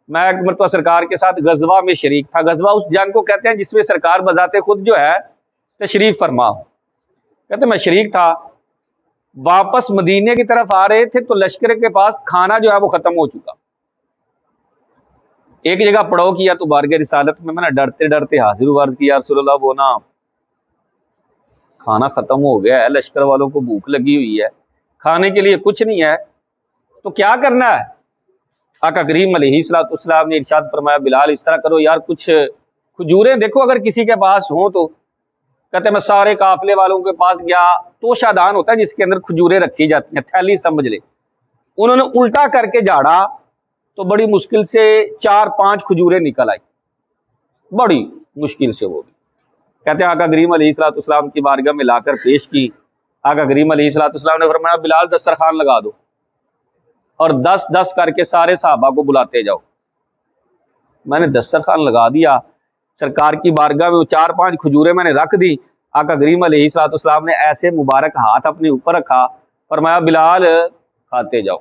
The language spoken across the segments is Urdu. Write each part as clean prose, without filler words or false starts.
میں ایک مرتبہ سرکار کے ساتھ غزوہ میں شریک تھا. غزوہ اس جنگ کو کہتے ہیں جس میں سرکار بذات خود جو ہے تشریف فرما ہو. کہتے میں شریک تھا, واپس مدینے کی طرف آ رہے تھے تو لشکر کے پاس کھانا جو ہے وہ ختم ہو چکا. ایک جگہ پڑاؤ کیا تو بارگاہ رسالت میں نے ڈرتے ڈرتے حاضر عرض کیا رسول اللہ وہ نا کھانا ختم ہو گیا ہے, لشکر والوں کو بھوک لگی ہوئی ہے, کھانے کے لیے کچھ نہیں ہے, تو کیا کرنا ہے؟ آقا کریم علیہ الصلوۃ والسلام نے ارشاد فرمایا بلال اس طرح کرو یار, کچھ کھجوریں دیکھو اگر کسی کے پاس ہوں تو. کہتے میں سارے قافلے والوں کے پاس گیا, توشہ دان ہوتا ہے جس کے اندر کھجوریں رکھی جاتی ہیں, تھیلی سمجھ لے. انہوں نے الٹا کر کے جھاڑا تو بڑی مشکل سے 4-5 کھجوریں نکل آئی, بڑی مشکل سے. وہ بھی کہتے ہیں آقا کریم علیہ الصلوۃ والسلام کی بارگاہ میں لا کر پیش کی. آقا کریم علیہ الصلوۃ والسلام نے فرمایا بلال دسترخوان لگا دو اور 10-10 کر کے سارے صحابہ کو بلاتے جاؤ. میں نے دسترخوان لگا دیا, سرکار کی بارگاہ میں 4-5 کھجوریں میں نے رکھ دی. آقا کریم علیہ الصلوۃ والسلام نے ایسے مبارک ہاتھ اپنے اوپر رکھا, فرمایا بلال کھاتے جاؤ.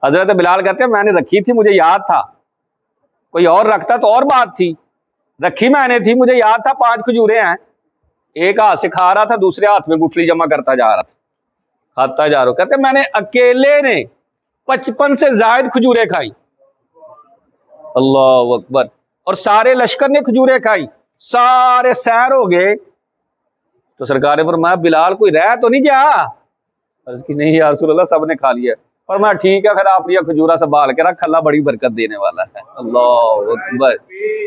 حضرت بلال کہتے ہیں میں نے رکھی تھی, مجھے یاد تھا, کوئی اور رکھتا تو اور بات تھی, رکھی میں نے تھی, مجھے یاد تھا 5 کھجوریں ہیں. ایک ہاتھ سے کھا رہا تھا, دوسرے ہاتھ میں گٹھلی جمع کرتا جا رہا تھا, کھاتا جا رہا. کہتے ہیں میں نے اکیلے نے 55 سے زائد کھجوریں کھائی. اللہ اکبر. اور سارے لشکر نے کھجوریں کھائی, سارے سیر ہو گئے. تو سرکار نے فرمایا بلال کوئی رہ تو نہیں گیا؟ عرض کی نہیں یا رسول اللہ سب نے کھا لیا. فرمایا ٹھیک ہے پھر آپ یہ کھجورا سنبھال کے رکھ, اللہ بڑی برکت دینے والا ہے. اللہ اکبر,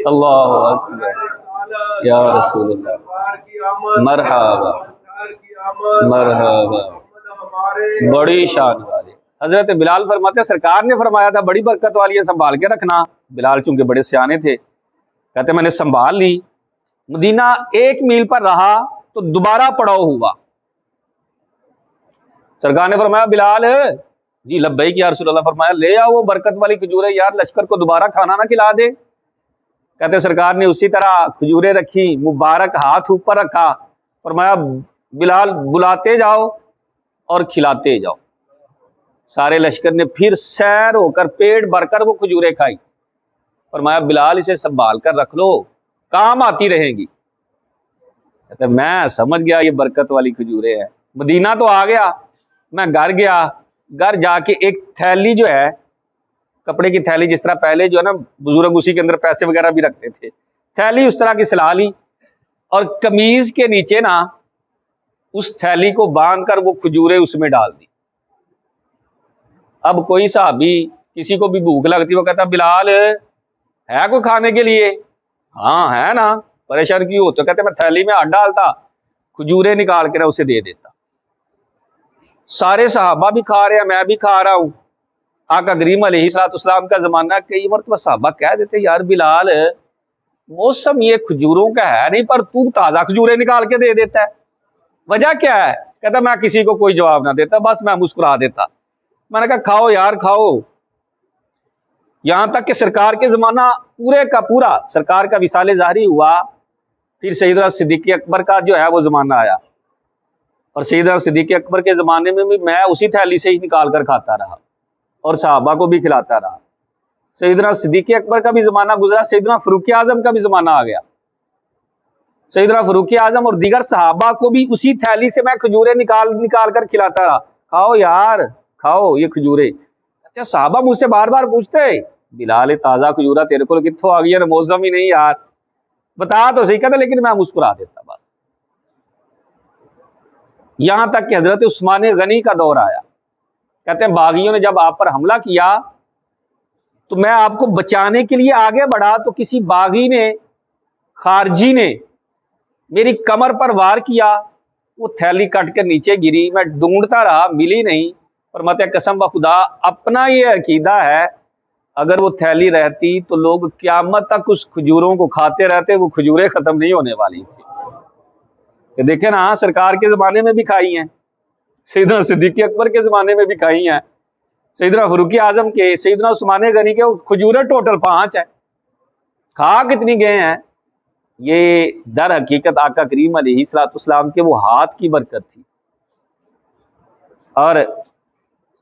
اللہ اکبر یا رسول اللہ, مرحبا مرحبا, بڑی شان والے. حضرت بلال فرماتے ہیں سرکار نے فرمایا تھا بڑی برکت والی ہے, سنبھال کے رکھنا. بلال چونکہ بڑے سیانے تھے, کہتے میں نے سنبھال لی. مدینہ 1 میل پر رہا تو دوبارہ پڑاؤ ہوا. سرکار نے فرمایا بلال, جی لبیک یا رسول اللہ. فرمایا لے آؤ وہ برکت والی کھجوریں, یار لشکر کو دوبارہ کھانا نہ کھلا دے. کہتے سرکار نے اسی طرح کھجوریں رکھی, مبارک ہاتھ اوپر رکھا, فرمایا بلال بلاتے جاؤ اور کھلاتے جاؤ. سارے لشکر نے پھر سیر ہو کر پیٹ بھر کر وہ کھجوریں کھائی. فرمایا بلال اسے سنبھال کر رکھ لو, کام آتی رہیں گی. کہتے میں سمجھ گیا یہ برکت والی کھجوریں ہیں. مدینہ تو آ گیا, میں گھر گیا, گھر جا کے ایک تھیلی جو ہے کپڑے کی تھیلی, جس طرح پہلے جو ہے نا بزرگ اسی کے اندر پیسے وغیرہ بھی رکھتے تھے, تھیلی اس طرح کی سلا لی اور قمیض کے نیچے نا اس تھیلی کو باندھ کر وہ کھجوریں اس میں ڈال دی. اب کوئی صحابی کسی کو بھی بھوک لگتی, وہ کہتا بلال ہے کوئی کھانے کے لیے؟ ہاں ہے نا, پریشان کیوں ہوتا؟ کہتے میں تھیلی میں ہاتھ ڈالتا, کھجوریں نکال کے نا اسے دے دیتا. سارے صحابہ بھی کھا رہے ہیں, میں بھی کھا رہا ہوں. آقا کریم علیہ الصلوۃ والسلام کا زمانہ, کئی مرتبہ صحابہ کہہ دیتے یار بلال موسم یہ کھجوروں کا ہے نہیں, پر تو تازہ کھجوریں نکال کے دے دیتا ہے, وجہ کیا ہے؟ کہتا میں کسی کو کوئی جواب نہ دیتا, بس میں مسکرا دیتا. میں نے کہا کھاؤ یار کھاؤ. یہاں تک کہ سرکار کے زمانہ پورے کا پورا سرکار کا وصال ظاہری ہوا, پھر سیدنا صدیق اکبر کا جو ہے وہ زمانہ آیا, اور سیدنا صدیق اکبر کے زمانے میں بھی میں اسی تھیلی سے ہی نکال کر کھاتا رہا اور صحابہ کو بھی کھلاتا رہا. سیدنا صدیق اکبر کا بھی زمانہ گزرا, سیدنا فاروق اعظم کا بھی زمانہ آ گیا. سیدنا فاروق اعظم اور دیگر صحابہ کو بھی اسی تھیلی سے میں کھجوریں نکال کر کھلاتا رہا. کھاؤ یار کھاؤ یہ کھجوریں. صحابہ مجھ سے بار بار پوچھتے بلال تازہ کھجورا تیرے کو کتوں آ گئی ہے, موسم ہی نہیں یار, بتا تو صحیح. کہتا لیکن میں مسکرا دیتا بس. یہاں تک کہ حضرت عثمان غنی کا دور آیا. کہتے ہیں باغیوں نے جب آپ پر حملہ کیا تو میں آپ کو بچانے کے لیے آگے بڑھا, تو کسی باغی نے خارجی نے میری کمر پر وار کیا, وہ تھیلی کٹ کر نیچے گری. میں ڈھونڈتا رہا, ملی نہیں. فرماتے ہیں قسم بخدا اپنا یہ عقیدہ ہے اگر وہ تھیلی رہتی تو لوگ قیامت تک اس کھجوروں کو کھاتے رہتے, وہ کھجوریں ختم نہیں ہونے والی تھی. کہ دیکھیں نا سرکار کے زمانے میں بھی کھائی ہیں, سیدنا صدیق اکبر کے زمانے میں بھی کھائی ہیں, سیدنا فاروق اعظم کے, سیدنا عثمان غنی کے کھجوریں ٹوٹل 5 ہیں. کھا کتنی گئے ہیں؟ یہ در حقیقت آقا کریم علیہ الصلوۃ والسلام کے وہ ہاتھ کی برکت تھی. اور